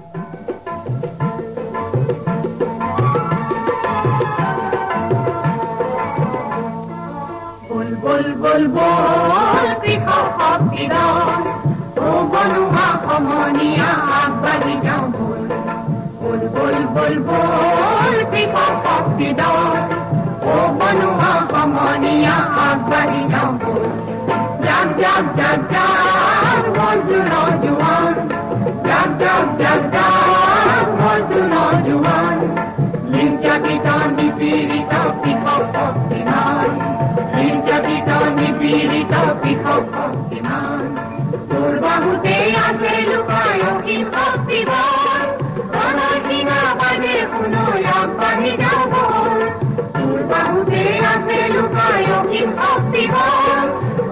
বল বল বল বল কৃষক শক্তিদল, ও বনুৱা সমনীয়া আগবাঢ়ি যাওঁ বল। বল বল বল বল কৃষক শক্তিদল, ও বনুৱা সমনীয়া আগবাঢ়ি যাওঁ বল। জাগ জাগ জাগ জাগ মজদুৰ নজোৱান, জাগ জাগ জাগ জাগ মজদুৰ নজোৱান, নিৰ্যাতিত নিপীড়িত কৃষক শক্তিমান, নিৰ্যাতিত নিপীড়িত কৃষক শক্তিমান। তোৰ বাহুতে আছে লুকাই অসীম শক্তিবল, ধনৰ সীমা বাজে শুনৈ আগবাঢ়ি যাওঁ বল। তোৰ বাহুতে আছে লুকাই অসীম শক্তিবল,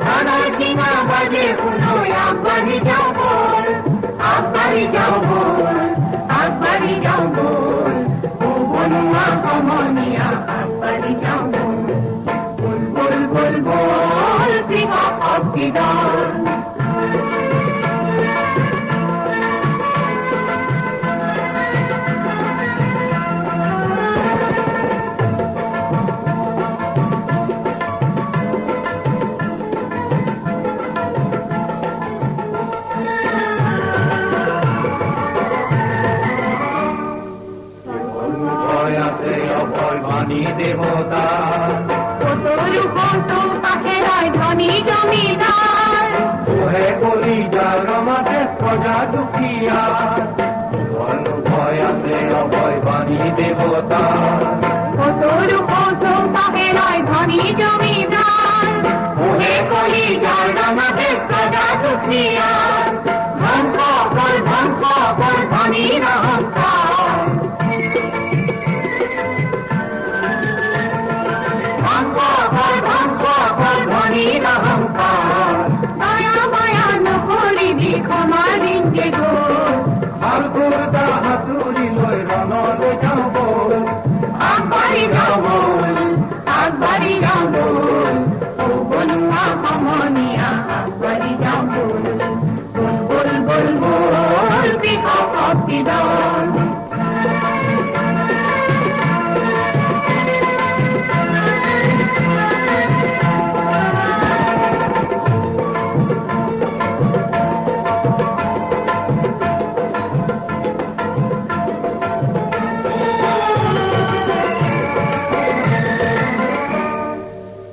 ধনৰ সীমা বাজে শুনৈ আগবাঢ়ি যাওঁ বল। আগবাঢ়ি যাওঁ বল, আগবাঢ়ি যাওঁ বল, ও বনুৱা সমনীয়া আগবাঢ়ি যাওঁ বল। বল বল বল বল কৃষক শক্তিদল। দেবতা পাশে রয় ধনী জমিদার, তোহে কলিজাৰ মাঝে প্ৰজা দুখীয়া, ভয় আছে অভয় বাণী দেৱতা। তোৰো পাশে ৰয় ধনী জমিদাৰ, তোহে কলিজাৰ মাজে প্ৰজা দুখীয়া, ধ্বংস কৰ ধনীৰ অহংকাৰ, ধনীৰ অহংকাৰ। দয়া মায়া নকৰিবি ক্ষমা দিনকে গ'ল, ভালপুৰতা হাতুৰি লৈ ৰণলৈ যাওঁ বল। আগবাঢ়ি যাওঁ বল, আগবাঢ়ি যাওঁ বল, ও বনুৱা সমনীয়া আগবাঢ়ি যাওঁ বল। বল বল বল বল কৃষক শক্তিদল।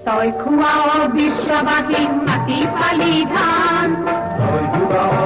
তই খুৱাও বিশ্ববাসীক মাটি ফালি ধান, তই যোগাও